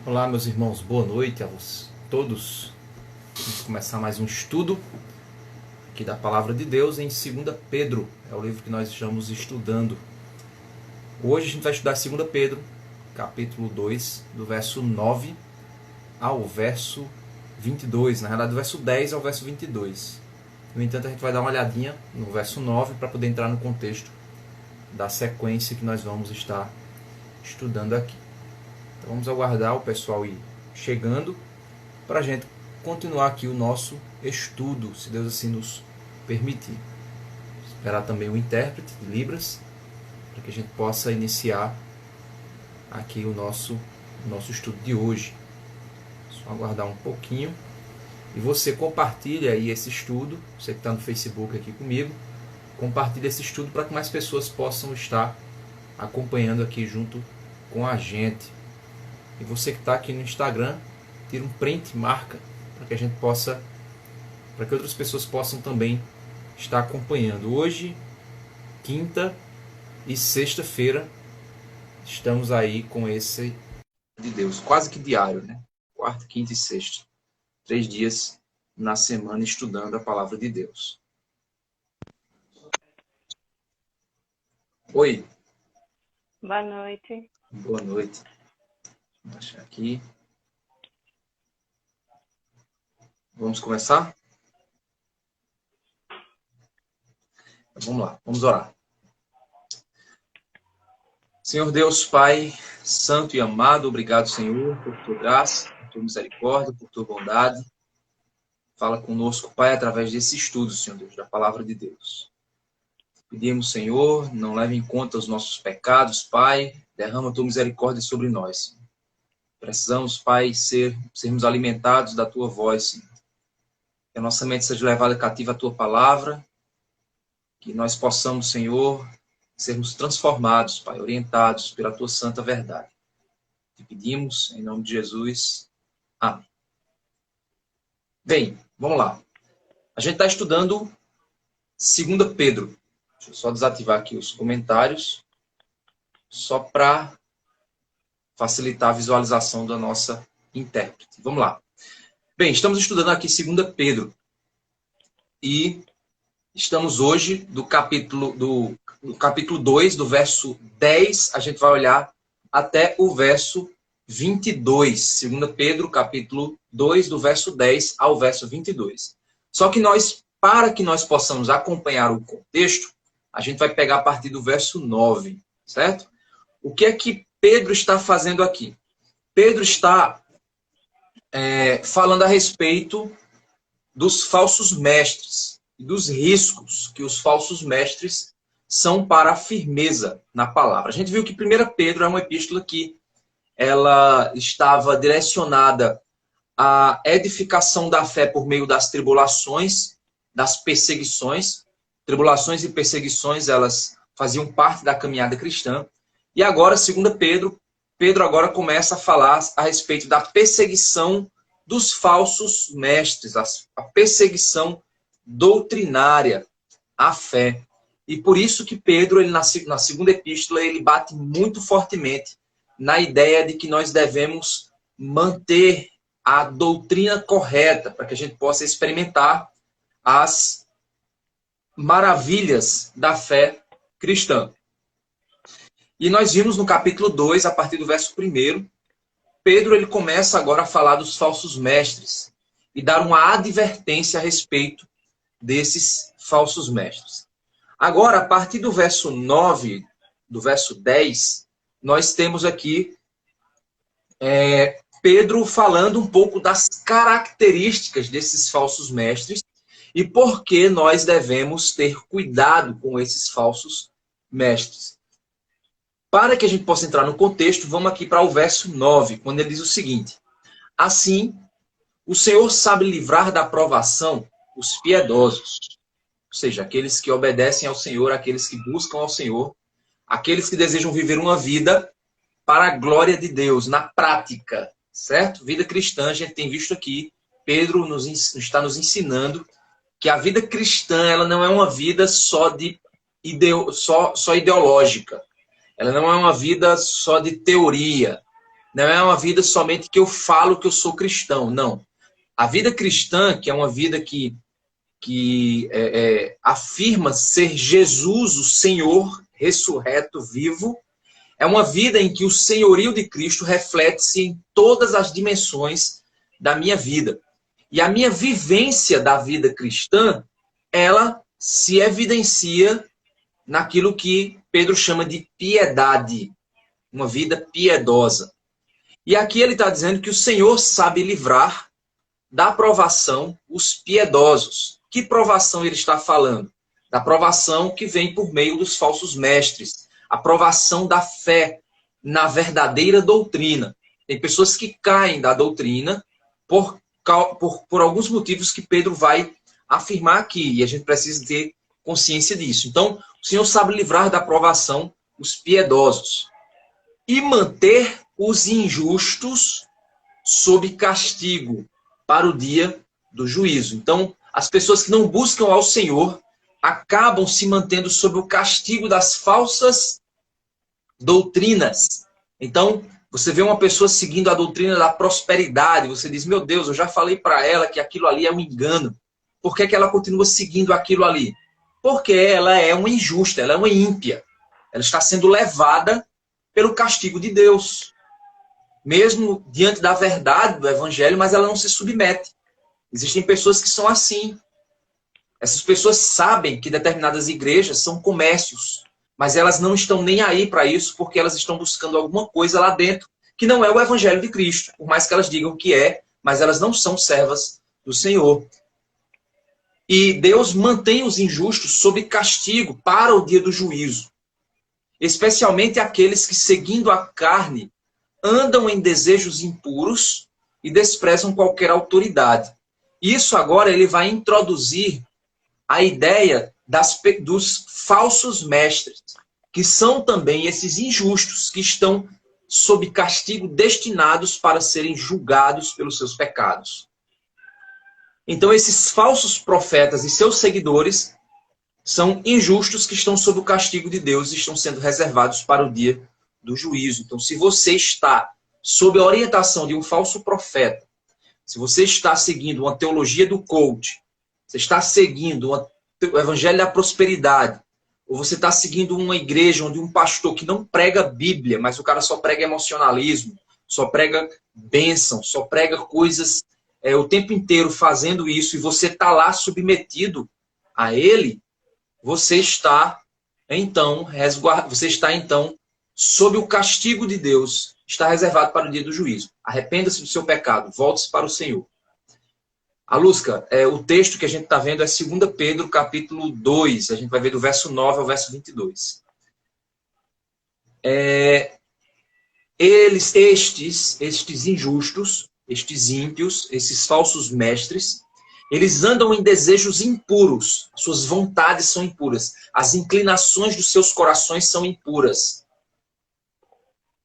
Olá, meus irmãos, boa noite a todos. Vamos começar mais um estudo aqui da Palavra de Deus em 2 Pedro. É o livro que nós estamos estudando. Hoje a gente vai estudar 2 Pedro, capítulo 2, do verso 9 ao verso 22. Na realidade, do verso 10 ao verso 22. No entanto, a gente vai dar uma olhadinha no verso 9 para poder entrar no contexto da sequência que nós vamos estar estudando aqui. Então vamos aguardar o pessoal ir chegando para a gente continuar aqui o nosso estudo, se Deus assim nos permitir. Esperar também o intérprete de Libras, para que a gente possa iniciar aqui o nosso estudo de hoje. Só aguardar um pouquinho. E você compartilha aí esse estudo, você que está no Facebook aqui comigo, compartilha esse estudo para que mais pessoas possam estar acompanhando aqui junto com a gente. E você que está aqui no Instagram, tira um print, marca, para que a gente possa, para que outras pessoas possam também estar acompanhando. Hoje, quinta e sexta-feira, estamos aí com esse de Deus, quase que diário, né? Quarta, quinta e sexta. 3 dias na semana estudando a palavra de Deus. Oi. Boa noite. Boa noite. Vou baixar aqui. Vamos começar? Vamos lá, vamos orar. Senhor Deus, Pai, santo e amado, obrigado, Senhor, por tua graça, por tua misericórdia, por tua bondade. Fala conosco, Pai, através desse estudo, Senhor Deus, da palavra de Deus. Pedimos, Senhor, não leve em conta os nossos pecados, Pai, derrama tua misericórdia sobre nós, Senhor. Precisamos, Pai, sermos alimentados da tua voz, Senhor. Que a nossa mente seja levada cativa à tua palavra, que nós possamos, Senhor, sermos transformados, Pai, orientados pela tua santa verdade. Te pedimos, em nome de Jesus. Amém. Bem, vamos lá. A gente está estudando 2 Pedro. Deixa eu só desativar aqui os comentários, só para facilitar a visualização da nossa intérprete. Vamos lá. Bem, estamos estudando aqui 2 Pedro. E estamos hoje do capítulo 2, do verso 10, a gente vai olhar até o verso 22. 2 Pedro, capítulo 2, do verso 10 ao verso 22. Só que para que nós possamos acompanhar o contexto, a gente vai pegar a partir do verso 9, certo? O que é que Pedro está fazendo aqui? Pedro está falando a respeito dos falsos mestres e dos riscos que os falsos mestres são para a firmeza na palavra. A gente viu que 1 Pedro é uma epístola que ela estava direcionada à edificação da fé por meio das tribulações, das perseguições. Tribulações e perseguições, elas faziam parte da caminhada cristã. E agora, 2 Pedro agora começa a falar a respeito da perseguição dos falsos mestres, a perseguição doutrinária à fé. E por isso que Pedro, ele, na segunda epístola, ele bate muito fortemente na ideia de que nós devemos manter a doutrina correta para que a gente possa experimentar as maravilhas da fé cristã. E nós vimos no capítulo 2, a partir do verso 1, Pedro ele começa agora a falar dos falsos mestres e dar uma advertência a respeito desses falsos mestres. Agora, a partir do verso 9, do verso 10, nós temos aqui Pedro falando um pouco das características desses falsos mestres e por que nós devemos ter cuidado com esses falsos mestres. Para que a gente possa entrar no contexto, vamos aqui para o verso 9, quando ele diz o seguinte: assim, o Senhor sabe livrar da provação os piedosos, ou seja, aqueles que obedecem ao Senhor, aqueles que buscam ao Senhor, aqueles que desejam viver uma vida para a glória de Deus, na prática, certo? Vida cristã, a gente tem visto aqui, Pedro está nos ensinando que a vida cristã ela não é uma vida só ideológica. Ela não é uma vida só de teoria. Não é uma vida somente que eu falo que eu sou cristão, não. A vida cristã, que é uma vida que afirma ser Jesus, o Senhor, ressurreto, vivo, é uma vida em que o senhorio de Cristo reflete-se em todas as dimensões da minha vida. E a minha vivência da vida cristã, ela se evidencia naquilo que Pedro chama de piedade, uma vida piedosa. E aqui ele está dizendo que o Senhor sabe livrar da provação os piedosos. Que provação ele está falando? Da provação que vem por meio dos falsos mestres. A provação da fé na verdadeira doutrina. Tem pessoas que caem da doutrina por alguns motivos que Pedro vai afirmar aqui. E a gente precisa ter consciência disso. Então, o Senhor sabe livrar da provação os piedosos. E manter os injustos sob castigo para o dia do juízo. Então, as pessoas que não buscam ao Senhor acabam se mantendo sob o castigo das falsas doutrinas. Então, você vê uma pessoa seguindo a doutrina da prosperidade, você diz, meu Deus, eu já falei para ela que aquilo ali é um engano. Por que ela continua seguindo aquilo ali? Porque ela é uma injusta, ela é uma ímpia. Ela está sendo levada pelo castigo de Deus. Mesmo diante da verdade do evangelho, mas ela não se submete. Existem pessoas que são assim. Essas pessoas sabem que determinadas igrejas são comércios, mas elas não estão nem aí para isso, porque elas estão buscando alguma coisa lá dentro, que não é o evangelho de Cristo, por mais que elas digam que é, mas elas não são servas do Senhor. E Deus mantém os injustos sob castigo para o dia do juízo, especialmente aqueles que, seguindo a carne, andam em desejos impuros e desprezam qualquer autoridade. Isso agora ele vai introduzir a ideia dos falsos mestres, que são também esses injustos, que estão sob castigo, destinados para serem julgados pelos seus pecados. Então esses falsos profetas e seus seguidores são injustos que estão sob o castigo de Deus e estão sendo reservados para o dia do juízo. Então, se você está sob a orientação de um falso profeta, se você está seguindo uma teologia do coach, você está seguindo o evangelho da prosperidade, ou você está seguindo uma igreja onde um pastor que não prega Bíblia, mas o cara só prega emocionalismo, só prega bênção, só prega coisas o tempo inteiro fazendo isso, e você está lá submetido a ele, você está então sob o castigo de Deus, está reservado para o dia do juízo. Arrependa-se do seu pecado, volte-se para o Senhor. Alusca, o texto que a gente está vendo é 2 Pedro, capítulo 2. A gente vai ver do verso 9 ao verso 22. Estes injustos, estes ímpios, esses falsos mestres, eles andam em desejos impuros. Suas vontades são impuras. As inclinações dos seus corações são impuras.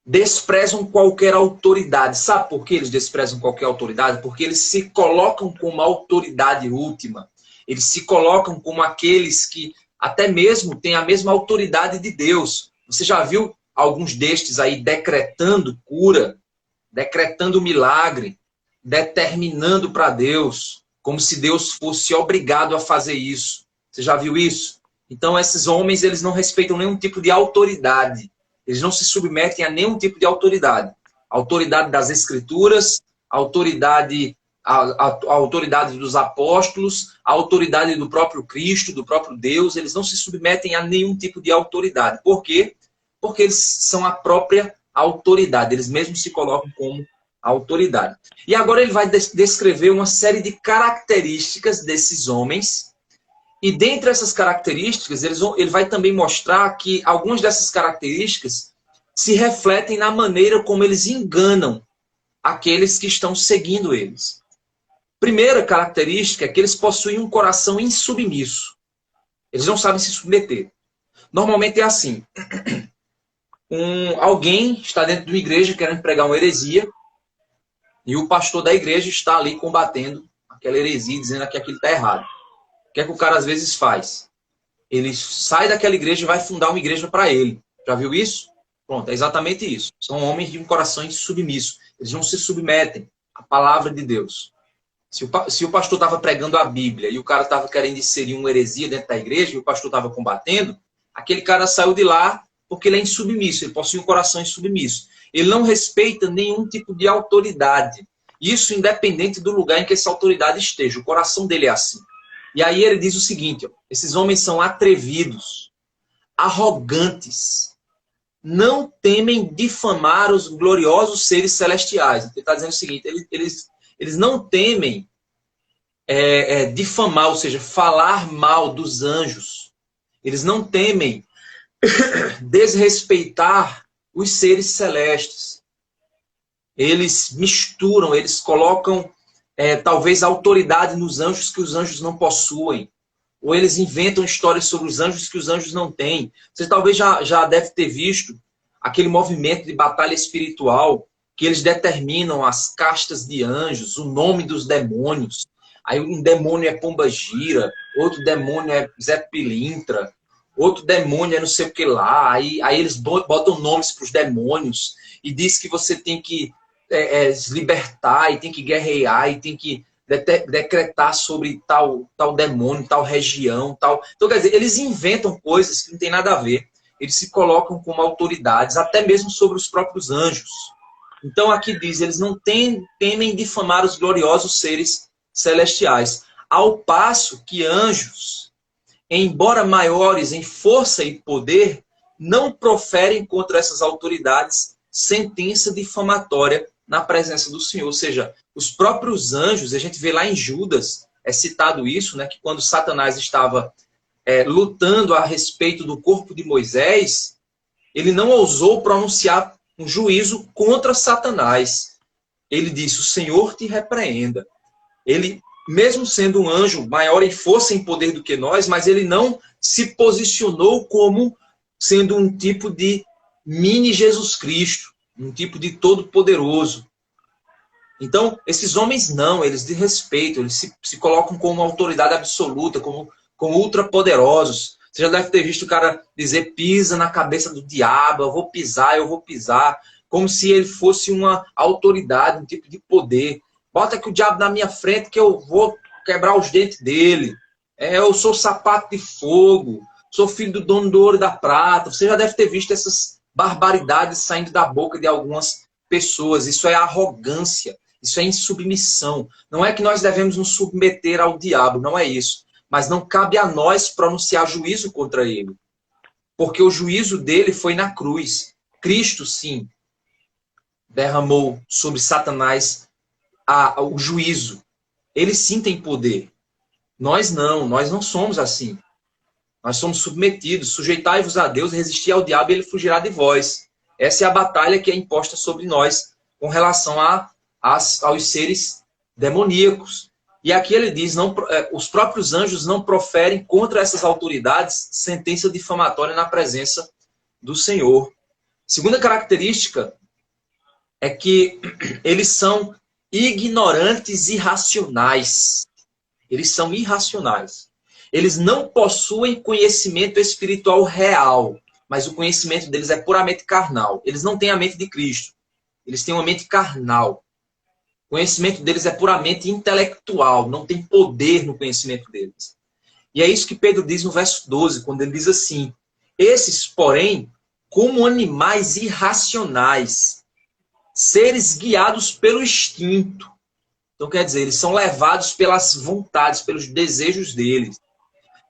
Desprezam qualquer autoridade. Sabe por que eles desprezam qualquer autoridade? Porque eles se colocam como autoridade última. Eles se colocam como aqueles que até mesmo têm a mesma autoridade de Deus. Você já viu alguns destes aí decretando cura, decretando milagre, determinando para Deus, como se Deus fosse obrigado a fazer isso. Você já viu isso? Então esses homens, eles não respeitam nenhum tipo de autoridade. Eles não se submetem a nenhum tipo de autoridade. A autoridade das Escrituras, a autoridade dos apóstolos, a autoridade do próprio Cristo, do próprio Deus. Eles não se submetem a nenhum tipo de autoridade. Por quê? Porque eles são a própria autoridade. Eles mesmos se colocam como autoridade. E agora ele vai descrever uma série de características desses homens. E dentre essas características, ele vai também mostrar que algumas dessas características se refletem na maneira como eles enganam aqueles que estão seguindo eles. Primeira característica é que eles possuem um coração insubmisso. Eles não sabem se submeter. Normalmente é assim. Alguém está dentro de uma igreja querendo pregar uma heresia e o pastor da igreja está ali combatendo aquela heresia, dizendo que aquilo está errado. O que é que o cara às vezes faz? Ele sai daquela igreja e vai fundar uma igreja para ele. Já viu isso? Pronto, é exatamente isso. São homens de um coração insubmisso. Eles não se submetem à palavra de Deus. Se o pastor estava pregando a Bíblia e o cara estava querendo inserir uma heresia dentro da igreja e o pastor estava combatendo, aquele cara saiu de lá porque ele é insubmisso, ele possui um coração insubmisso. Ele não respeita nenhum tipo de autoridade. Isso independente do lugar em que essa autoridade esteja. O coração dele é assim. E aí ele diz o seguinte, ó, esses homens são atrevidos, arrogantes, não temem difamar os gloriosos seres celestiais. Ele está dizendo o seguinte, eles não temem difamar, ou seja, falar mal dos anjos. Eles não temem desrespeitar os seres celestes. Eles misturam, eles colocam talvez autoridade nos anjos que os anjos não possuem. Ou eles inventam histórias sobre os anjos que os anjos não têm. Você talvez já deve ter visto aquele movimento de batalha espiritual que eles determinam as castas de anjos, o nome dos demônios. Aí um demônio é Pombagira, outro demônio é Zé Pilintra, outro demônio é não sei o que lá. Aí eles botam nomes para os demônios e diz que você tem que se libertar e tem que guerrear e tem que decretar sobre tal demônio, tal região, tal. Então, quer dizer, eles inventam coisas que não tem nada a ver. Eles se colocam como autoridades, até mesmo sobre os próprios anjos. Então, aqui diz, eles não temem difamar os gloriosos seres celestiais. Ao passo que anjos, embora maiores em força e poder, não proferem contra essas autoridades sentença difamatória na presença do Senhor. Ou seja, os próprios anjos, a gente vê lá em Judas, é citado isso, né, que quando Satanás estava lutando a respeito do corpo de Moisés, ele não ousou pronunciar um juízo contra Satanás. Ele disse, o Senhor te repreenda. Ele, mesmo sendo um anjo maior em força e em poder do que nós, mas ele não se posicionou como sendo um tipo de mini Jesus Cristo, um tipo de todo-poderoso. Então, esses homens não, eles de respeito, eles se colocam como autoridade absoluta, como ultrapoderosos. Você já deve ter visto o cara dizer, pisa na cabeça do diabo, eu vou pisar, como se ele fosse uma autoridade, um tipo de poder. Bota aqui o diabo na minha frente que eu vou quebrar os dentes dele. Eu sou sapato de fogo, sou filho do dono do ouro e da prata. Você já deve ter visto essas barbaridades saindo da boca de algumas pessoas. Isso é arrogância, isso é insubmissão. Não é que nós devemos nos submeter ao diabo, não é isso. Mas não cabe a nós pronunciar juízo contra ele. Porque o juízo dele foi na cruz. Cristo, sim, derramou sobre Satanás o juízo. Ele sim tem poder. Nós não somos assim. Nós somos submetidos. Sujeitai-vos a Deus, resistir ao diabo e ele fugirá de vós. Essa é a batalha que é imposta sobre nós com relação aos seres demoníacos. E aqui ele diz, os próprios anjos não proferem contra essas autoridades sentença difamatória na presença do Senhor. Segunda característica é que eles são ignorantes e irracionais. Eles são irracionais. Eles não possuem conhecimento espiritual real, mas o conhecimento deles é puramente carnal. Eles não têm a mente de Cristo. Eles têm uma mente carnal. O conhecimento deles é puramente intelectual, não tem poder no conhecimento deles. E é isso que Pedro diz no verso 12, quando ele diz assim, esses, porém, como animais irracionais, seres guiados pelo instinto. Então, quer dizer, eles são levados pelas vontades, pelos desejos deles,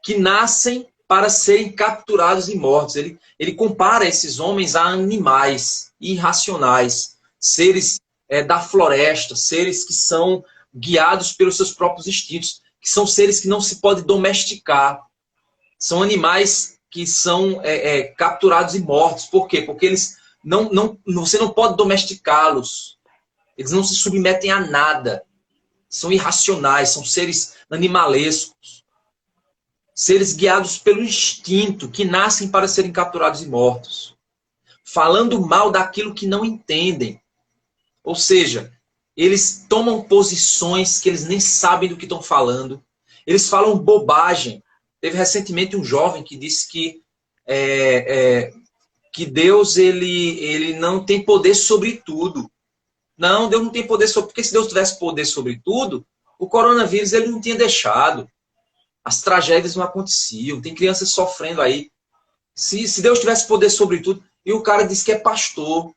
que nascem para serem capturados e mortos. Ele compara esses homens a animais irracionais, seres da floresta, seres que são guiados pelos seus próprios instintos, que são seres que não se pode domesticar. São animais que são capturados e mortos. Por quê? Porque eles você não pode domesticá-los. Eles não se submetem a nada. São irracionais, são seres animalescos. Seres guiados pelo instinto, que nascem para serem capturados e mortos. Falando mal daquilo que não entendem. Ou seja, eles tomam posições que eles nem sabem do que estão falando. Eles falam bobagem. Teve recentemente um jovem que disse que que Deus ele não tem poder sobre tudo. Não, Deus não tem poder sobre... Porque se Deus tivesse poder sobre tudo, o coronavírus ele não tinha deixado. As tragédias não aconteciam. Tem crianças sofrendo aí. Se Deus tivesse poder sobre tudo... E o cara diz que é pastor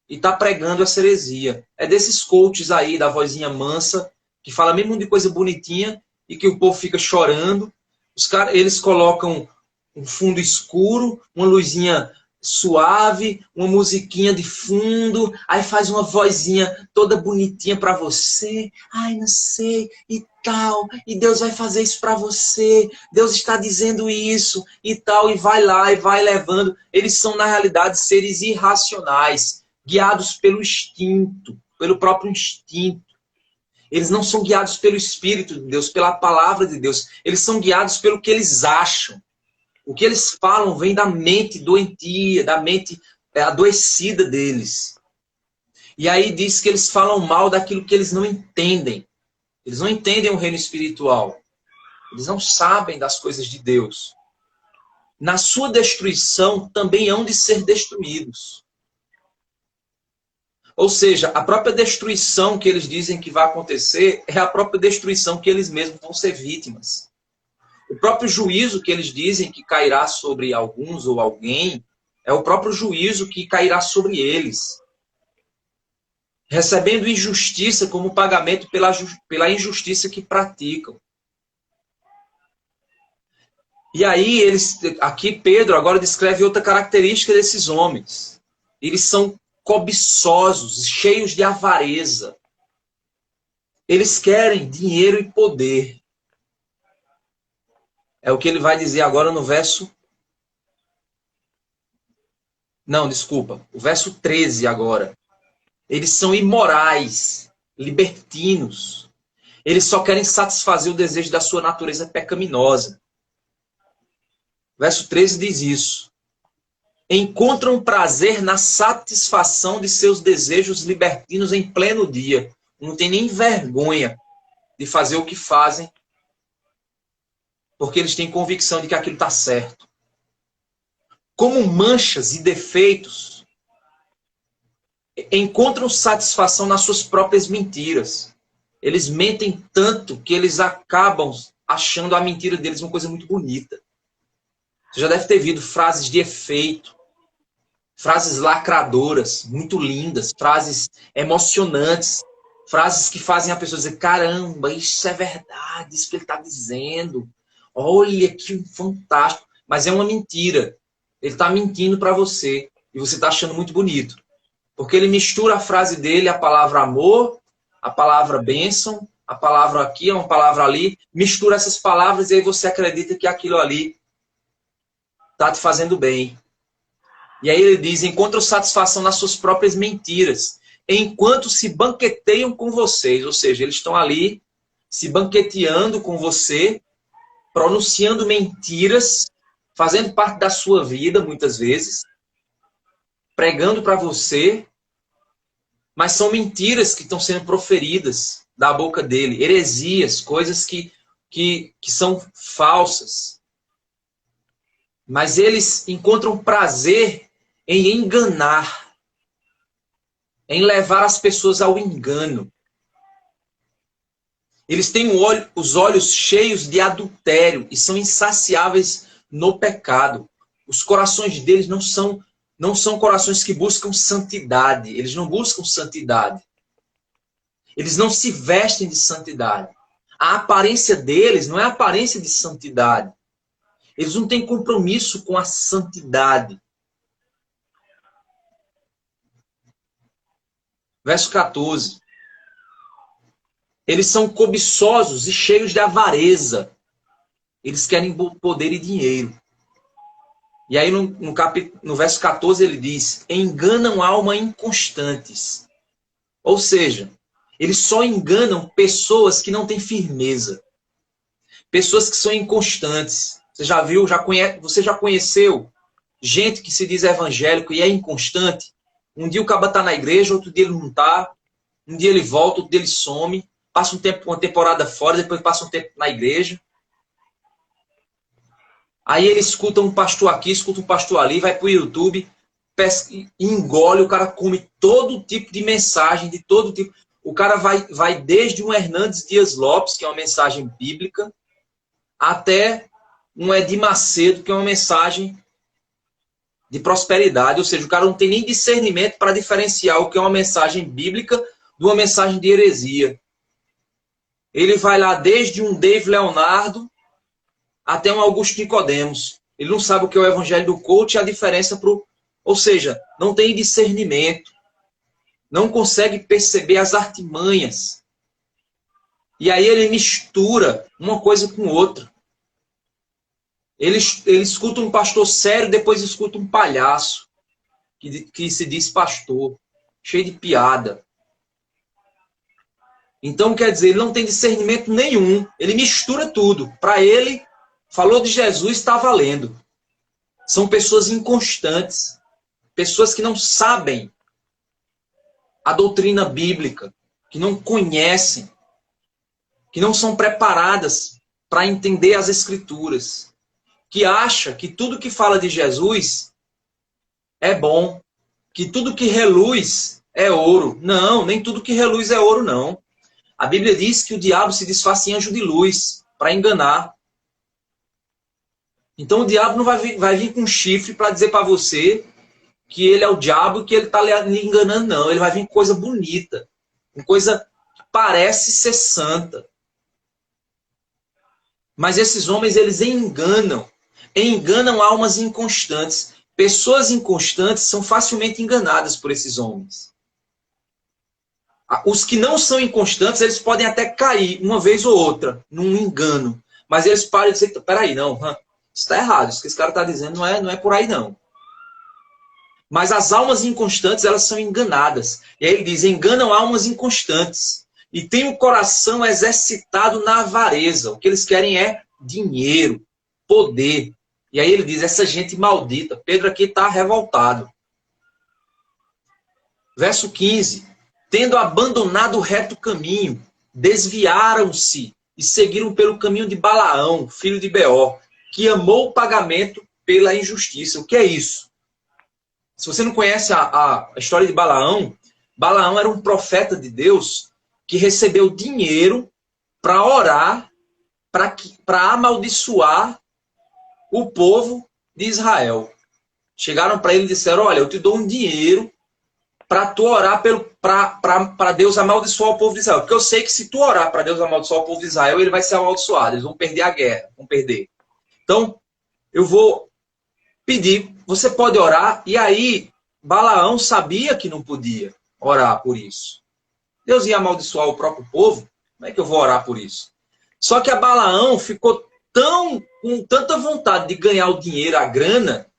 e está pregando essa heresia. É desses coaches aí, da vozinha mansa, que fala mesmo de coisa bonitinha e que o povo fica chorando. Os caras, eles colocam um fundo escuro, uma luzinha suave, uma musiquinha de fundo, aí faz uma vozinha toda bonitinha para você. Ai, não sei, e tal, e Deus vai fazer isso para você, Deus está dizendo isso, e tal, e vai lá, e vai levando. Eles são, na realidade, seres irracionais, guiados pelo instinto, pelo próprio instinto. Eles não são guiados pelo Espírito de Deus, pela palavra de Deus. Eles são guiados pelo que eles acham. O que eles falam vem da mente doentia, da mente adoecida deles. E aí diz que eles falam mal daquilo que eles não entendem. Eles não entendem o reino espiritual. Eles não sabem das coisas de Deus. Na sua destruição também hão de ser destruídos. Ou seja, a própria destruição que eles dizem que vai acontecer é a própria destruição que eles mesmos vão ser vítimas. O próprio juízo que eles dizem que cairá sobre alguns ou alguém é o próprio juízo que cairá sobre eles. Recebendo injustiça como pagamento pela injustiça que praticam. E aí, aqui Pedro agora descreve outra característica desses homens. Eles são cobiçosos, cheios de avareza. Eles querem dinheiro e poder. É o que ele vai dizer agora no verso... Não, desculpa. O verso 13 agora. Eles são imorais, libertinos. Eles só querem satisfazer o desejo da sua natureza pecaminosa. Verso 13 diz isso. Encontram prazer na satisfação de seus desejos libertinos em pleno dia. Não tem nem vergonha de fazer o que fazem, porque eles têm convicção de que aquilo está certo. Como manchas e defeitos, encontram satisfação nas suas próprias mentiras. Eles mentem tanto que eles acabam achando a mentira deles uma coisa muito bonita. Você já deve ter visto frases de efeito, frases lacradoras, muito lindas, frases emocionantes, frases que fazem a pessoa dizer, caramba, isso é verdade, isso que ele está dizendo. Olha que fantástico. Mas é uma mentira. Ele está mentindo para você. E você está achando muito bonito. Porque ele mistura a frase dele, a palavra amor, a palavra bênção, a palavra aqui, uma palavra ali. Mistura essas palavras e aí você acredita que aquilo ali está te fazendo bem. E aí ele diz, encontram satisfação nas suas próprias mentiras. Enquanto se banqueteiam com vocês. Ou seja, eles estão ali se banqueteando com você, pronunciando mentiras, fazendo parte da sua vida, muitas vezes, pregando para você, mas são mentiras que estão sendo proferidas da boca dele, heresias, coisas que são falsas. Mas eles encontram prazer em enganar, em levar as pessoas ao engano. Eles têm os olhos cheios de adultério e são insaciáveis no pecado. Os corações deles não são corações que buscam santidade. Eles não buscam santidade. Eles não se vestem de santidade. A aparência deles não é a aparência de santidade. Eles não têm compromisso com a santidade. Verso 14. Eles são cobiçosos e cheios de avareza. Eles querem poder e dinheiro. E aí no verso 14 ele diz, enganam alma inconstantes. Ou seja, eles só enganam pessoas que não têm firmeza. Pessoas que são inconstantes. Você já viu, você já conheceu gente que se diz evangélico e é inconstante? Um dia o cara está na igreja, outro dia ele não está. Um dia ele volta, outro dia ele some. Passa uma temporada fora, depois passa um tempo na igreja. Aí ele escuta um pastor aqui, escuta um pastor ali, vai para o YouTube, engole, o cara come todo tipo de mensagem, de todo tipo. O cara vai desde um Hernandes Dias Lopes, que é uma mensagem bíblica, até um Edir Macedo, que é uma mensagem de prosperidade. Ou seja, o cara não tem nem discernimento para diferenciar o que é uma mensagem bíblica de uma mensagem de heresia. Ele vai lá desde um Dave Leonardo até um Augusto Nicodemos. Ele não sabe o que é o evangelho do coach e a diferença para o... Ou seja, não tem discernimento. Não consegue perceber as artimanhas. E aí ele mistura uma coisa com outra. Ele escuta um pastor sério, depois escuta um palhaço que se diz pastor, cheio de piada. Então, quer dizer, ele não tem discernimento nenhum. Ele mistura tudo. Para ele, falou de Jesus, está valendo. São pessoas inconstantes. Pessoas que não sabem a doutrina bíblica, que não conhecem, que não são preparadas para entender as Escrituras, que acha que tudo que fala de Jesus é bom, que tudo que reluz é ouro. Não, nem tudo que reluz é ouro, não. A Bíblia diz que o diabo se disfarça em anjo de luz para enganar. Então o diabo não vai vir com um chifre para dizer para você que ele é o diabo e que ele está lhe enganando, não. Ele vai vir com coisa bonita, com coisa que parece ser santa. Mas esses homens, eles enganam almas inconstantes. Pessoas inconstantes são facilmente enganadas por esses homens. Os que não são inconstantes, eles podem até cair uma vez ou outra num engano. Mas eles param de dizer, peraí, não, isso está errado, isso que esse cara está dizendo não é por aí não. Mas as almas inconstantes, elas são enganadas. E aí ele diz, enganam almas inconstantes. E tem o coração exercitado na avareza. O que eles querem é dinheiro, poder. E aí ele diz, essa gente maldita. Pedro aqui está revoltado. Verso 15. Tendo abandonado o reto caminho, desviaram-se e seguiram pelo caminho de Balaão, filho de Beor, que amou o pagamento pela injustiça. O que é isso? Se você não conhece a história de Balaão, Balaão era um profeta de Deus que recebeu dinheiro para orar, para amaldiçoar o povo de Israel. Chegaram para ele e disseram, olha, eu te dou um dinheiro para tu orar para Deus amaldiçoar o povo de Israel. Porque eu sei que se tu orar para Deus amaldiçoar o povo de Israel, ele vai ser amaldiçoado. Eles vão perder a guerra, vão perder. Então, eu vou pedir, você pode orar? E aí, Balaão sabia que não podia orar por isso. Deus ia amaldiçoar o próprio povo, como é que eu vou orar por isso? Só que a Balaão ficou com tanta vontade de ganhar o dinheiro, a grana,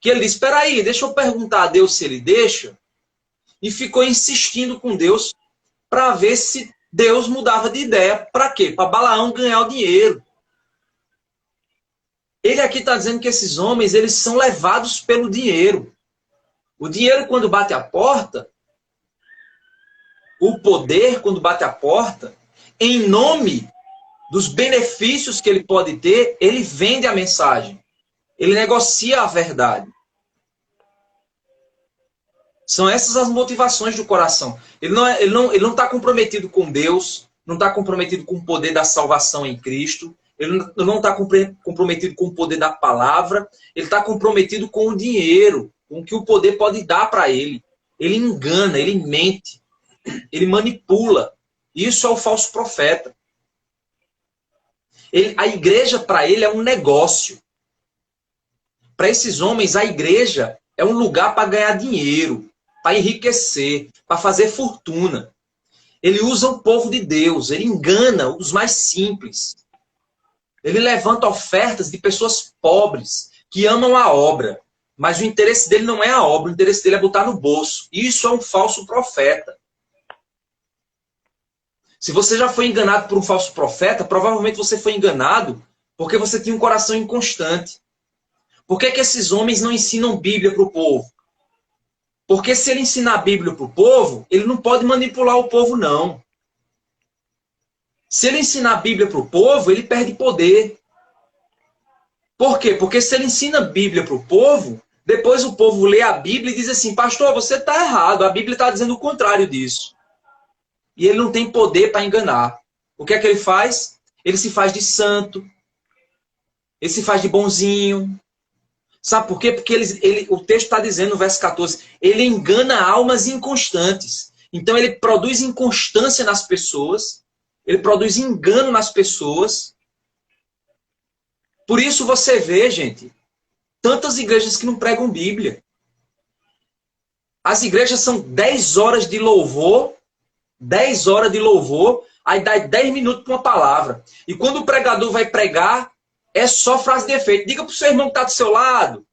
que ele disse, espera aí, deixa eu perguntar a Deus se ele deixa. E ficou insistindo com Deus para ver se Deus mudava de ideia. Para quê? Para Balaão ganhar o dinheiro. Ele aqui está dizendo que esses homens, eles são levados pelo dinheiro. O dinheiro, quando bate a porta, o poder, quando bate a porta, em nome dos benefícios que ele pode ter, ele vende a mensagem. Ele negocia a verdade. São essas as motivações do coração. Ele não está comprometido com Deus, não está comprometido com o poder da salvação em Cristo, ele não está comprometido com o poder da palavra, ele está comprometido com o dinheiro, com o que o poder pode dar para ele. Ele engana, ele mente, ele manipula. Isso é o falso profeta. A igreja, para ele, é um negócio. Para esses homens, a igreja é um lugar para ganhar dinheiro, para enriquecer, para fazer fortuna. Ele usa o povo de Deus, ele engana os mais simples. Ele levanta ofertas de pessoas pobres, que amam a obra. Mas o interesse dele não é a obra, o interesse dele é botar no bolso. Isso é um falso profeta. Se você já foi enganado por um falso profeta, provavelmente você foi enganado porque você tinha um coração inconstante. Por que esses homens não ensinam Bíblia para o povo? Porque se ele ensinar a Bíblia para o povo, ele não pode manipular o povo, não. Se ele ensinar a Bíblia para o povo, ele perde poder. Por quê? Porque se ele ensina a Bíblia para o povo, Depois o povo lê a Bíblia e diz assim, pastor, você está errado, a Bíblia está dizendo o contrário disso. E ele não tem poder para enganar. O que é que ele faz? Ele se faz de santo, ele se faz de bonzinho. Sabe por quê? Porque o texto está dizendo no verso 14, ele engana almas inconstantes. Então ele produz inconstância nas pessoas, ele produz engano nas pessoas. Por isso você vê, gente, tantas igrejas que não pregam Bíblia. As igrejas são 10 horas de louvor, 10 horas de louvor, aí dá 10 minutos para uma palavra. E quando o pregador vai pregar, é só frase de efeito. Diga para o seu irmão que está do seu lado,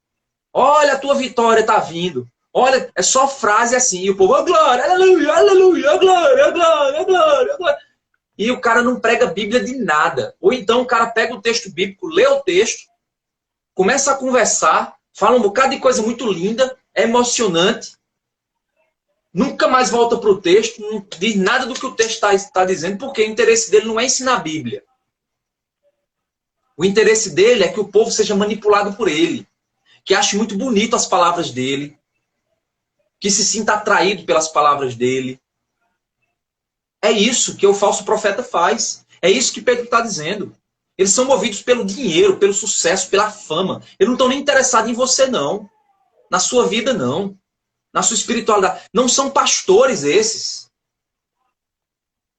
olha, a tua vitória está vindo. Olha, é só frase assim. E o povo, oh, glória, aleluia, aleluia, glória, glória, glória, glória. E o cara não prega Bíblia de nada. Ou então o cara pega o texto bíblico, lê o texto, começa a conversar, fala um bocado de coisa muito linda, é emocionante, nunca mais volta para o texto, não diz nada do que o texto está dizendo, porque o interesse dele não é ensinar a Bíblia. O interesse dele é que o povo seja manipulado por ele, que ache muito bonito as palavras dele, que se sinta atraído pelas palavras dele. É isso que o falso profeta faz. É isso que Pedro está dizendo. Eles são movidos pelo dinheiro, pelo sucesso, pela fama. Eles não estão nem interessados em você, não. Na sua vida, não. Na sua espiritualidade. Não são pastores esses.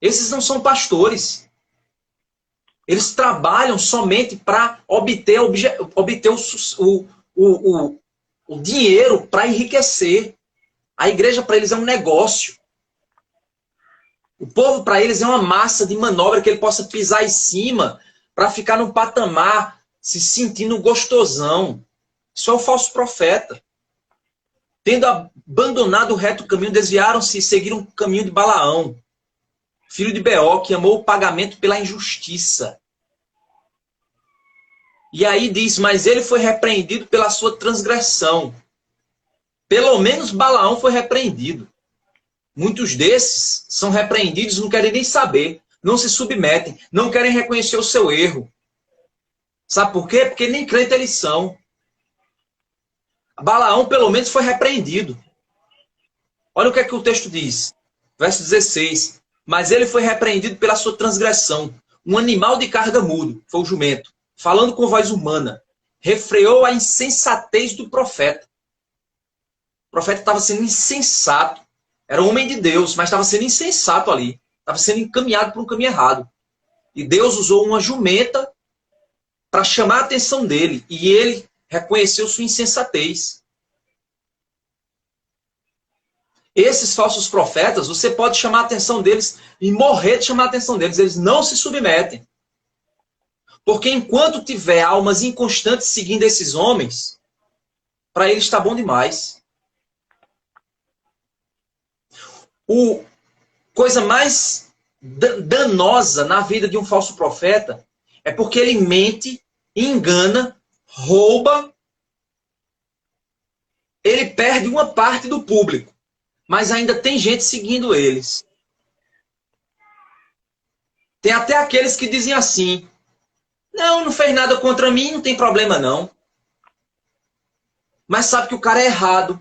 Esses não são pastores. Eles trabalham somente para obter o dinheiro para enriquecer. A igreja para eles é um negócio. O povo para eles é uma massa de manobra que ele possa pisar em cima para ficar num patamar se sentindo gostosão. Isso é o falso profeta. Tendo abandonado o reto caminho, desviaram-se e seguiram o caminho de Balaão, filho de Beó, que amou o pagamento pela injustiça. E aí diz, mas ele foi repreendido pela sua transgressão. Pelo menos Balaão foi repreendido. Muitos desses são repreendidos, não querem nem saber, não se submetem, não querem reconhecer o seu erro. Sabe por quê? Porque nem crente eles são. Balaão, pelo menos, foi repreendido. Olha o que é que o texto diz. Verso 16. Mas ele foi repreendido pela sua transgressão. Um animal de carga mudo, foi o jumento, falando com voz humana, refreou a insensatez do profeta. O profeta estava sendo insensato. Era um homem de Deus, mas estava sendo insensato ali. Estava sendo encaminhado por um caminho errado. E Deus usou uma jumenta para chamar a atenção dele. E ele reconheceu sua insensatez. Esses falsos profetas, você pode chamar a atenção deles e morrer de chamar a atenção deles. Eles não se submetem. Porque enquanto tiver almas inconstantes seguindo esses homens, para eles está bom demais. A coisa mais danosa na vida de um falso profeta é porque ele mente, engana, rouba, ele perde uma parte do público, mas ainda tem gente seguindo eles. Tem até aqueles que dizem assim, não fez nada contra mim, não tem problema não. Mas sabe que o cara é errado,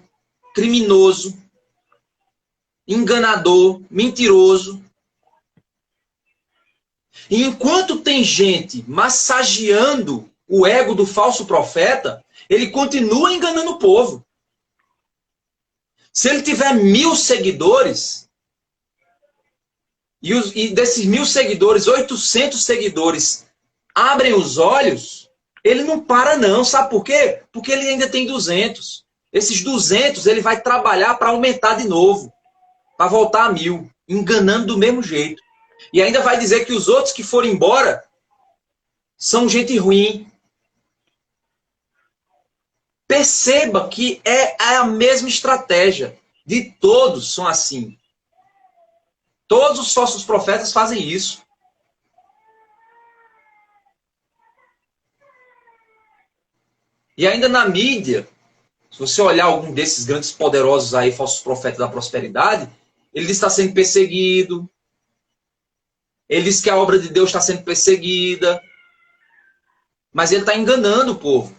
criminoso, enganador, mentiroso. E enquanto tem gente massageando o ego do falso profeta, ele continua enganando o povo. Se ele tiver 1000 seguidores, e desses 1000 seguidores, 800 seguidores abrem os olhos, ele não para não. Sabe por quê? Porque ele ainda tem 200. Esses 200 ele vai trabalhar para aumentar de novo. Para voltar a 1000, enganando do mesmo jeito. E ainda vai dizer que os outros que foram embora são gente ruim. Perceba que é a mesma estratégia. De todos são assim. Todos os falsos profetas fazem isso. E ainda na mídia, se você olhar algum desses grandes poderosos aí, falsos profetas da prosperidade, ele está sendo perseguido. Ele diz que a obra de Deus está sendo perseguida. Mas ele está enganando o povo.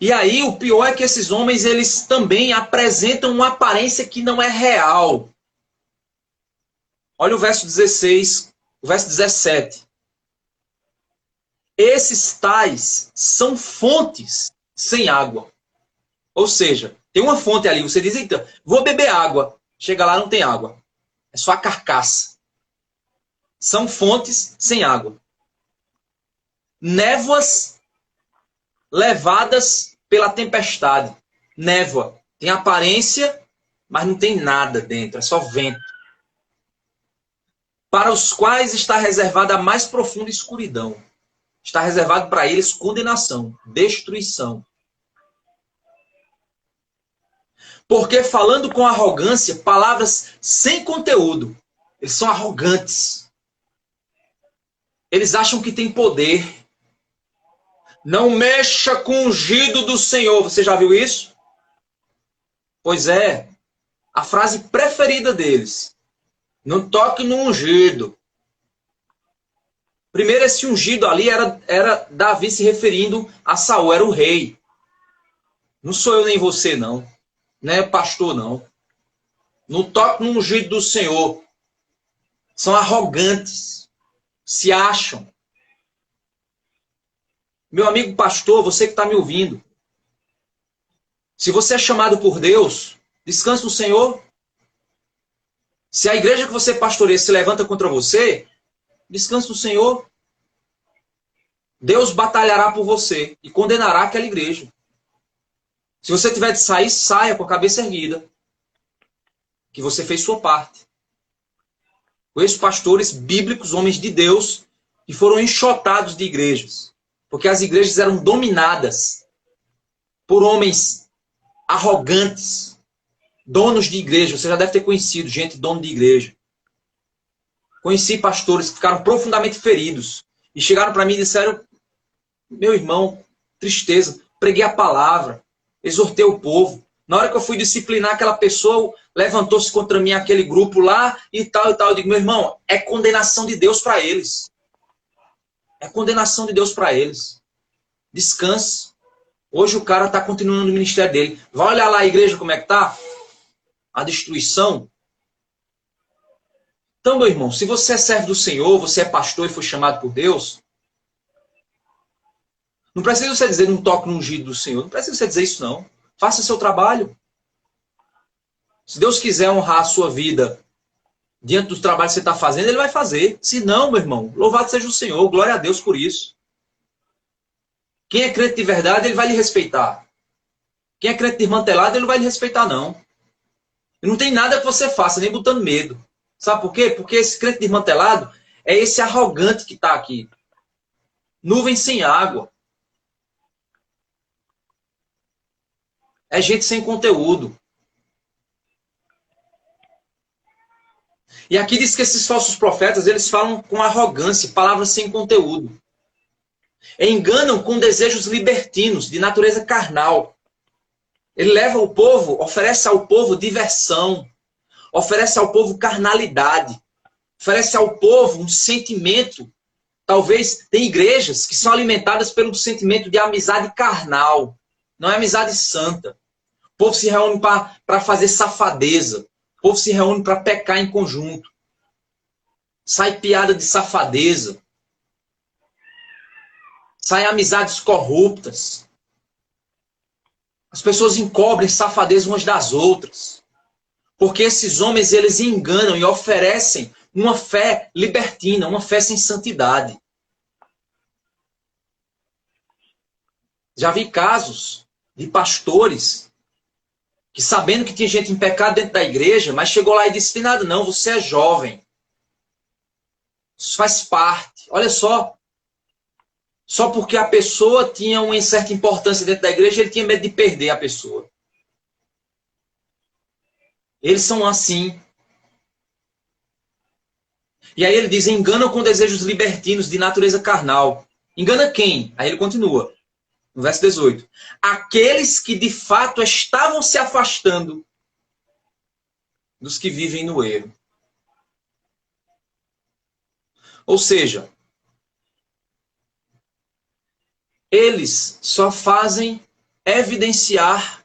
E aí o pior é que esses homens, eles também apresentam uma aparência que não é real. Olha o verso 16, o verso 17. Esses tais são fontes sem água. Ou seja, tem uma fonte ali, você diz, então, vou beber água. Chega lá, não tem água. É só a carcaça. São fontes sem água. Névoas levadas pela tempestade. Névoa. Tem aparência, mas não tem nada dentro. É só vento. Para os quais está reservada a mais profunda escuridão. Está reservado para eles condenação, destruição. Porque falando com arrogância, palavras sem conteúdo. Eles são arrogantes. Eles acham que têm poder. Não mexa com o ungido do Senhor. Você já viu isso? Pois é. A frase preferida deles. Não toque no ungido. Primeiro, esse ungido ali era Davi se referindo a Saul, era o rei. Não sou eu nem você, não. Não é pastor, não. Não toque no ungido do Senhor. São arrogantes. Se acham. Meu amigo pastor, você que está me ouvindo. Se você é chamado por Deus, descanse no Senhor. Se a igreja que você pastoreia se levanta contra você, descanse no Senhor. Deus batalhará por você e condenará aquela igreja. Se você tiver de sair, saia com a cabeça erguida. Que você fez sua parte. Conheço pastores bíblicos, homens de Deus, que foram enxotados de igrejas. Porque as igrejas eram dominadas por homens arrogantes, donos de igreja. Você já deve ter conhecido gente dono de igreja. Conheci pastores que ficaram profundamente feridos e chegaram para mim e disseram: meu irmão, tristeza, preguei a palavra, exortei o povo. Na hora que eu fui disciplinar aquela pessoa, levantou-se contra mim aquele grupo lá e tal e tal. Eu digo: meu irmão, é condenação de Deus para eles. É condenação de Deus para eles. Descanse. Hoje o cara está continuando o ministério dele. Vai olhar lá a igreja como é que está? A destruição. Então, meu irmão, se você é servo do Senhor, você é pastor e foi chamado por Deus, não precisa você dizer não toque no ungido do Senhor. Não precisa você dizer isso, não. Faça seu trabalho. Se Deus quiser honrar a sua vida diante do trabalho que você está fazendo, Ele vai fazer. Se não, meu irmão, louvado seja o Senhor. Glória a Deus por isso. Quem é crente de verdade, Ele vai lhe respeitar. Quem é crente desmantelado, Ele não vai lhe respeitar, não. E não tem nada que você faça, nem botando medo. Sabe por quê? Porque esse crente desmantelado é esse arrogante que está aqui. Nuvem sem água. É gente sem conteúdo. E aqui diz que esses falsos profetas, eles falam com arrogância, palavras sem conteúdo. Enganam com desejos libertinos, de natureza carnal. Ele leva o povo, oferece ao povo diversão, oferece ao povo carnalidade, oferece ao povo um sentimento. Talvez tem igrejas que são alimentadas pelo sentimento de amizade carnal, não é amizade santa. O povo se reúne para fazer safadeza. O povo se reúne para pecar em conjunto. Sai piada de safadeza. Sai amizades corruptas. As pessoas encobrem safadeza umas das outras. Porque esses homens, eles enganam e oferecem uma fé libertina, uma fé sem santidade. Já vi casos de pastores que, sabendo que tinha gente em pecado dentro da igreja, mas chegou lá e disse: tem nada não, você é jovem. Isso faz parte. Olha só. Só porque a pessoa tinha uma certa importância dentro da igreja, ele tinha medo de perder a pessoa. Eles são assim. E aí ele diz: enganam com desejos libertinos de natureza carnal. Engana quem? Aí ele continua, no verso 18. Aqueles que de fato estavam se afastando dos que vivem no erro. Ou seja, eles só fazem evidenciar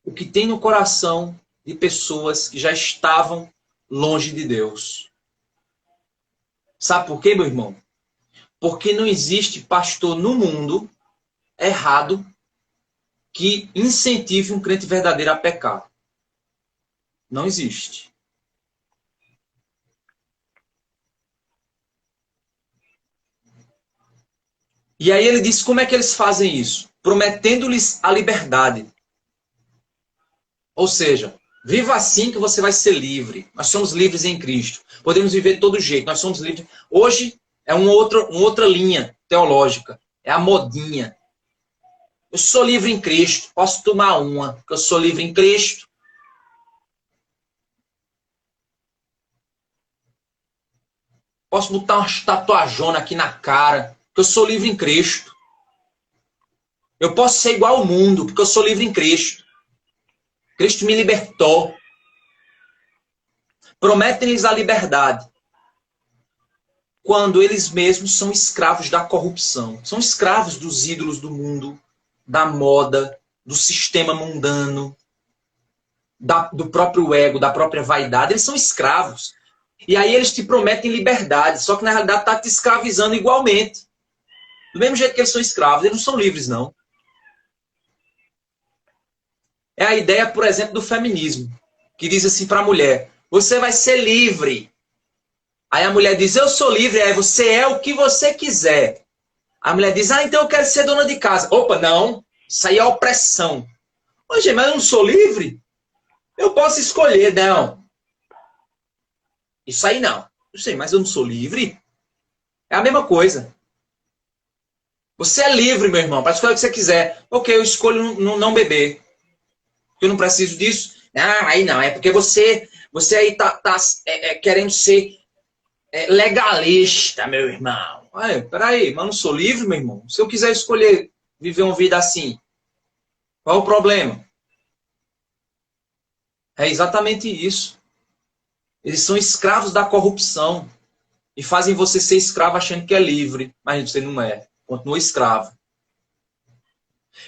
o que tem no coração de pessoas que já estavam longe de Deus. Sabe por quê, meu irmão? Porque não existe pastor no mundo errado que incentive um crente verdadeiro a pecar. Não existe. E aí ele diz como é que eles fazem isso? Prometendo-lhes a liberdade. Ou seja, viva assim que você vai ser livre. Nós somos livres em Cristo. Podemos viver de todo jeito. Nós somos livres. Hoje é uma outra linha teológica. É a modinha. Eu sou livre em Cristo. Posso tomar uma, porque eu sou livre em Cristo. Posso botar uma tatuajona aqui na cara, porque eu sou livre em Cristo. Eu posso ser igual ao mundo, porque eu sou livre em Cristo. Cristo me libertou. Prometem-lhes a liberdade, quando eles mesmos são escravos da corrupção. São escravos dos ídolos do mundo, da moda, do sistema mundano, do próprio ego, da própria vaidade. Eles são escravos. E aí eles te prometem liberdade, só que na realidade está te escravizando igualmente. Do mesmo jeito que eles são escravos, eles não são livres, não. É a ideia, por exemplo, do feminismo, que diz assim para a mulher, você vai ser livre. Aí a mulher diz, eu sou livre, aí você é o que você quiser. A mulher diz, então eu quero ser dona de casa. Opa, não, isso aí é opressão. Hoje, mas eu não sou livre? Eu posso escolher, não. Isso aí não. Eu sei, mas eu não sou livre? É a mesma coisa. Você é livre, meu irmão, para escolher o que você quiser. Ok, eu escolho não beber. Porque eu não preciso disso. Não, aí não. É porque você aí tá querendo ser legalista, meu irmão. Peraí, mas eu não sou livre, meu irmão? Se eu quiser escolher viver uma vida assim, qual é o problema? É exatamente isso. Eles são escravos da corrupção. E fazem você ser escravo achando que é livre. Mas você não é. Continua escravo.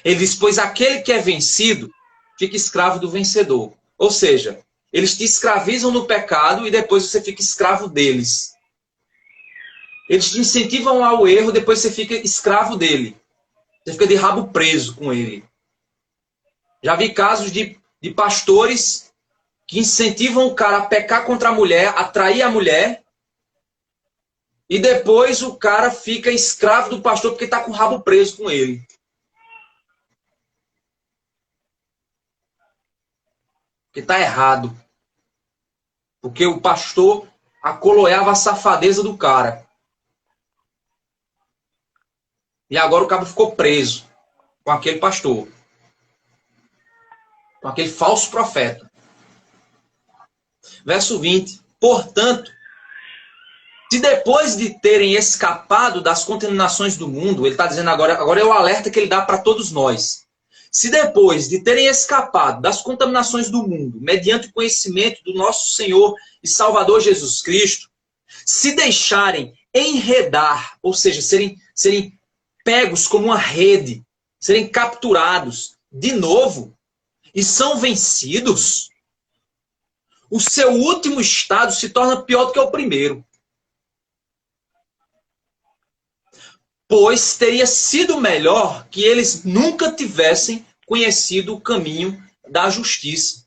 Ele diz, pois aquele que é vencido fica escravo do vencedor. Ou seja, eles te escravizam no pecado e depois você fica escravo deles. Eles te incentivam ao erro, depois você fica escravo dele. Você fica de rabo preso com ele. Já vi casos de pastores que incentivam o cara a pecar contra a mulher, a trair a mulher, e depois o cara fica escravo do pastor porque está com o rabo preso com ele. Porque está errado. Porque o pastor acoloiava a safadeza do cara. E agora o cabo ficou preso com aquele pastor. Com aquele falso profeta. Verso 20. Portanto, se depois de terem escapado das contaminações do mundo, ele está dizendo agora é o alerta que ele dá para todos nós. Se depois de terem escapado das contaminações do mundo, mediante o conhecimento do nosso Senhor e Salvador Jesus Cristo, se deixarem enredar, ou seja, serem pegos como uma rede, serem capturados de novo e são vencidos, o seu último estado se torna pior do que o primeiro. Pois teria sido melhor que eles nunca tivessem conhecido o caminho da justiça,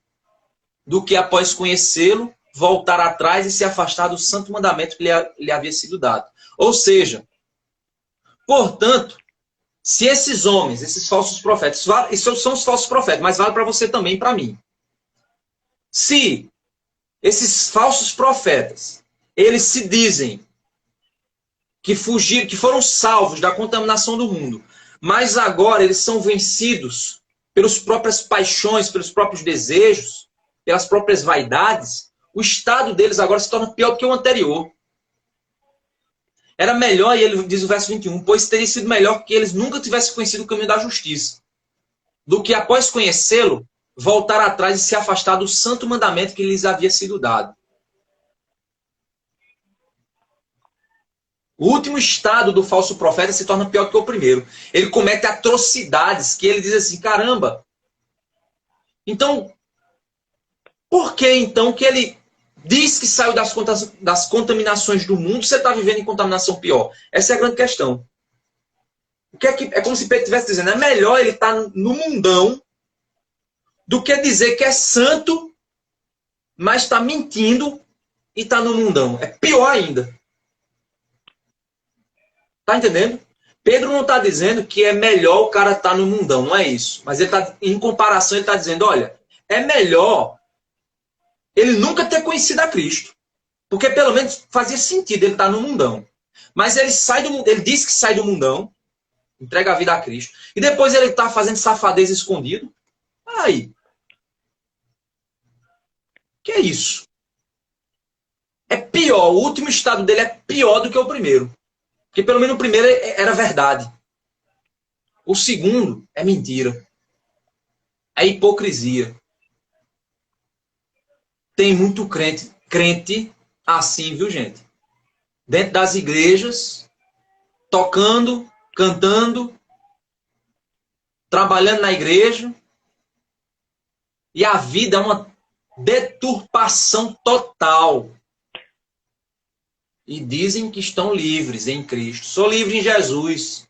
do que após conhecê-lo, voltar atrás e se afastar do santo mandamento que lhe havia sido dado. Ou seja, portanto, se esses homens, esses falsos profetas, isso são os falsos profetas, mas vale para você também e para mim. Se esses falsos profetas, eles se dizem que fugiram, que foram salvos da contaminação do mundo, mas agora eles são vencidos pelas próprias paixões, pelos próprios desejos, pelas próprias vaidades, o estado deles agora se torna pior do que o anterior. Era melhor, e ele diz o verso 21, pois teria sido melhor que eles nunca tivessem conhecido o caminho da justiça, do que após conhecê-lo, voltar atrás e se afastar do santo mandamento que lhes havia sido dado. O último estado do falso profeta se torna pior do que o primeiro. Ele comete atrocidades que ele diz assim, caramba. Então, por que então que ele diz que saiu das contaminações do mundo, você está vivendo em contaminação pior? Essa é a grande questão. É como se Pedro estivesse dizendo, é melhor ele estar no mundão do que dizer que é santo, mas está mentindo e está no mundão. É pior ainda. Tá entendendo? Pedro não está dizendo que é melhor o cara estar no mundão, não é isso. Mas ele tá, em comparação, ele está dizendo, olha, é melhor ele nunca ter conhecido a Cristo. Porque pelo menos fazia sentido ele estar no mundão. Mas ele ele diz que sai do mundão, entrega a vida a Cristo, e depois ele está fazendo safadeza escondido. Aí. Que é isso? É pior, o último estado dele é pior do que o primeiro. Porque pelo menos o primeiro era verdade. O segundo é mentira. É hipocrisia. Tem muito crente assim, viu, gente? Dentro das igrejas, tocando, cantando, trabalhando na igreja. E a vida é uma deturpação total. E dizem que estão livres em Cristo. Sou livre em Jesus.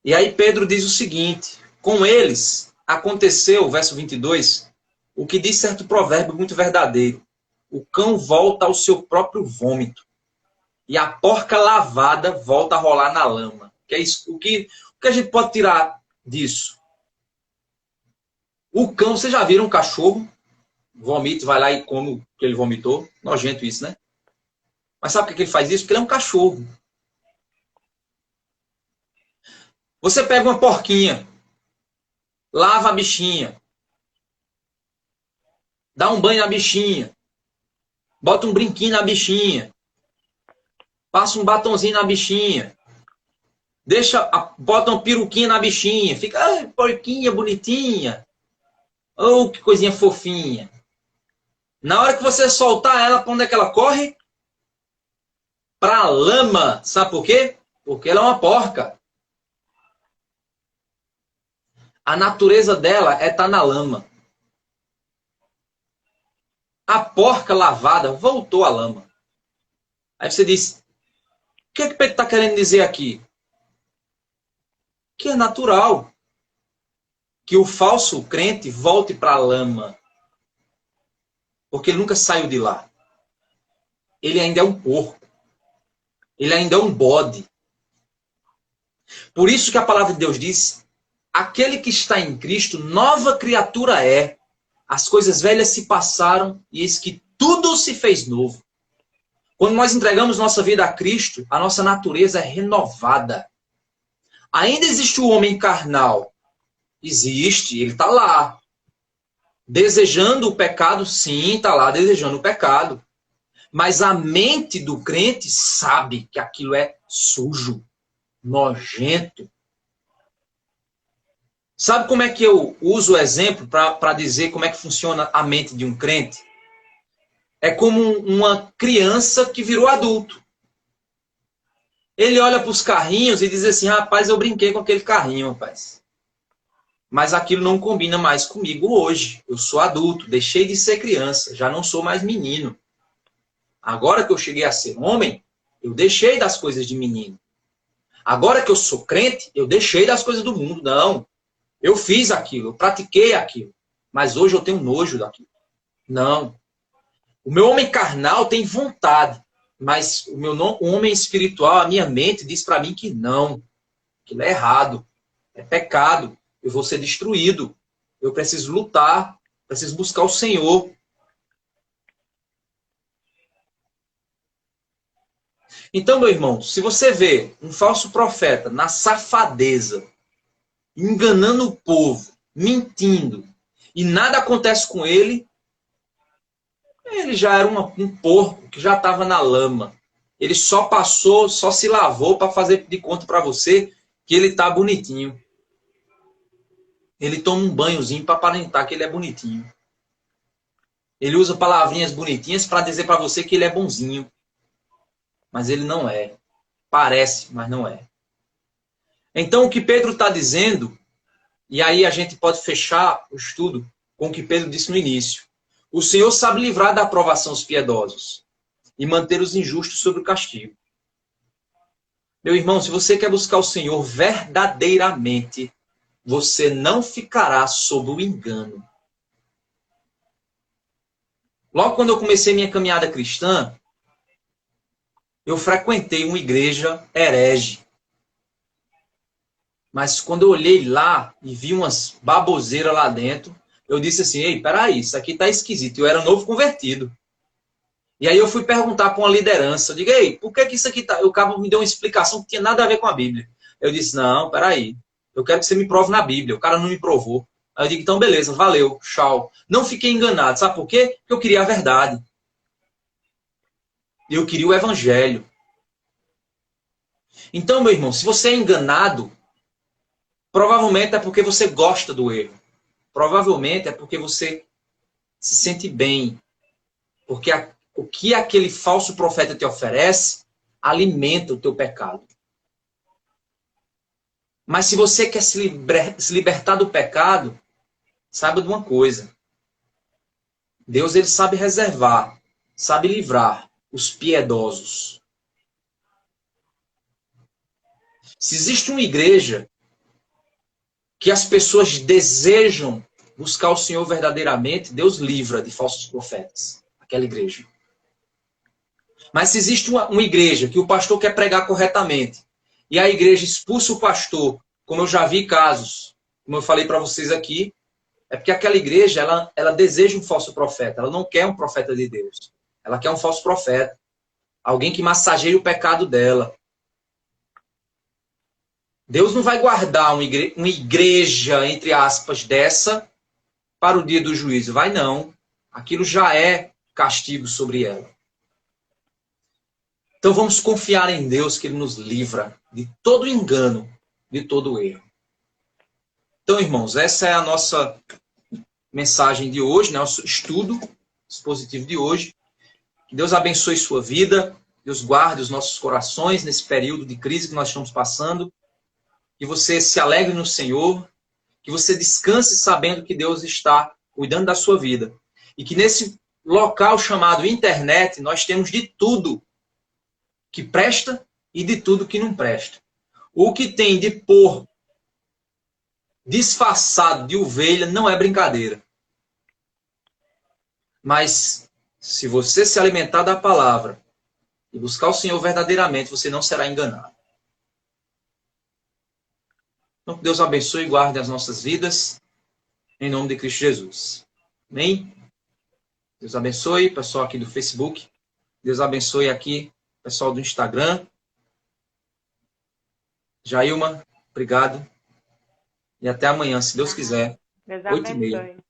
E aí Pedro diz o seguinte, com eles aconteceu, verso 22, o que diz certo provérbio muito verdadeiro. O cão volta ao seu próprio vômito. E a porca lavada volta a rolar na lama. Que é isso? O que a gente pode tirar disso? O cão, vocês já viram um cachorro? Vomita, vai lá e come o que ele vomitou. Nojento isso, né? Mas sabe por que ele faz isso? Porque ele é um cachorro. Você pega uma porquinha, lava a bichinha, dá um banho na bichinha, bota um brinquinho na bichinha, passa um batonzinho na bichinha, bota uma peruquinha na bichinha, fica, porquinha bonitinha, oh, que coisinha fofinha. Na hora que você soltar ela, para onde é que ela corre? Para a lama. Sabe por quê? Porque ela é uma porca. A natureza dela é estar na lama. A porca lavada voltou à lama. Aí você diz, o que Pedro está querendo dizer aqui? Que é natural que o falso crente volte para a lama. Porque ele nunca saiu de lá. Ele ainda é um porco. Ele ainda é um bode. Por isso que a palavra de Deus diz, aquele que está em Cristo, nova criatura é. As coisas velhas se passaram e eis que tudo se fez novo. Quando nós entregamos nossa vida a Cristo, a nossa natureza é renovada. Ainda existe o homem carnal. Existe, ele está lá. Desejando o pecado, sim, está lá desejando o pecado. Mas a mente do crente sabe que aquilo é sujo, nojento. Sabe como é que eu uso o exemplo para dizer como é que funciona a mente de um crente? É como uma criança que virou adulto. Ele olha para os carrinhos e diz assim, rapaz, eu brinquei com aquele carrinho, rapaz. Mas aquilo não combina mais comigo hoje. Eu sou adulto, deixei de ser criança, já não sou mais menino. Agora que eu cheguei a ser homem, eu deixei das coisas de menino. Agora que eu sou crente, eu deixei das coisas do mundo. Não. Eu fiz aquilo, eu pratiquei aquilo. Mas hoje eu tenho nojo daquilo. Não. O meu homem carnal tem vontade. Mas o meu homem espiritual, a minha mente, diz para mim que não. Aquilo é errado. É pecado. Eu vou ser destruído. Eu preciso lutar. Preciso buscar o Senhor. Então, meu irmão, se você vê um falso profeta na safadeza, enganando o povo, mentindo, e nada acontece com ele, ele já era um porco que já estava na lama. Ele só passou, só se lavou para fazer de conta para você que ele está bonitinho. Ele toma um banhozinho para aparentar que ele é bonitinho. Ele usa palavrinhas bonitinhas para dizer para você que ele é bonzinho. Mas ele não é. Parece, mas não é. Então, o que Pedro está dizendo, e aí a gente pode fechar o estudo com o que Pedro disse no início. O Senhor sabe livrar da aprovação os piedosos e manter os injustos sob o castigo. Meu irmão, se você quer buscar o Senhor verdadeiramente, você não ficará sob o engano. Logo quando eu comecei minha caminhada cristã, eu frequentei uma igreja herege. Mas quando eu olhei lá e vi umas baboseiras lá dentro, eu disse assim, ei, peraí, isso aqui tá esquisito. Eu era novo convertido. E aí eu fui perguntar para uma liderança, eu digo, ei, por que isso aqui tá... O cabo me deu uma explicação que tinha nada a ver com a Bíblia. Eu disse, não, peraí, eu quero que você me prove na Bíblia. O cara não me provou. Aí eu digo, então beleza, valeu, tchau. Não fiquei enganado, sabe por quê? Porque eu queria a verdade. Eu queria o evangelho. Então, meu irmão, se você é enganado, provavelmente é porque você gosta do erro. Provavelmente é porque você se sente bem. Porque o que aquele falso profeta te oferece alimenta o teu pecado. Mas se você quer se libertar do pecado, saiba de uma coisa. Deus, ele sabe reservar, sabe livrar os piedosos. Se existe uma igreja que as pessoas desejam buscar o Senhor verdadeiramente, Deus livra de falsos profetas. Aquela igreja. Mas se existe uma igreja que o pastor quer pregar corretamente, e a igreja expulsa o pastor, como eu já vi casos, como eu falei para vocês aqui, é porque aquela igreja, ela deseja um falso profeta. Ela não quer um profeta de Deus. Ela quer um falso profeta. Alguém que massageie o pecado dela. Deus não vai guardar uma igreja, entre aspas, dessa para o dia do juízo. Vai não. Aquilo já é castigo sobre ela. Então vamos confiar em Deus que Ele nos livra de todo engano, de todo erro. Então, irmãos, essa é a nossa mensagem de hoje, nosso estudo expositivo de hoje. Que Deus abençoe sua vida, Deus guarde os nossos corações nesse período de crise que nós estamos passando. Que você se alegre no Senhor, que você descanse sabendo que Deus está cuidando da sua vida. E que nesse local chamado internet nós temos de tudo que presta e de tudo que não presta. O que tem de porco disfarçado de ovelha não é brincadeira. Mas se você se alimentar da palavra e buscar o Senhor verdadeiramente, você não será enganado. Então, que Deus abençoe e guarde as nossas vidas, em nome de Cristo Jesus. Amém? Deus abençoe, pessoal aqui do Facebook. Deus abençoe aqui, pessoal do Instagram. Jailma, obrigado. E até amanhã, se Deus quiser, Deus 8h30. abençoe.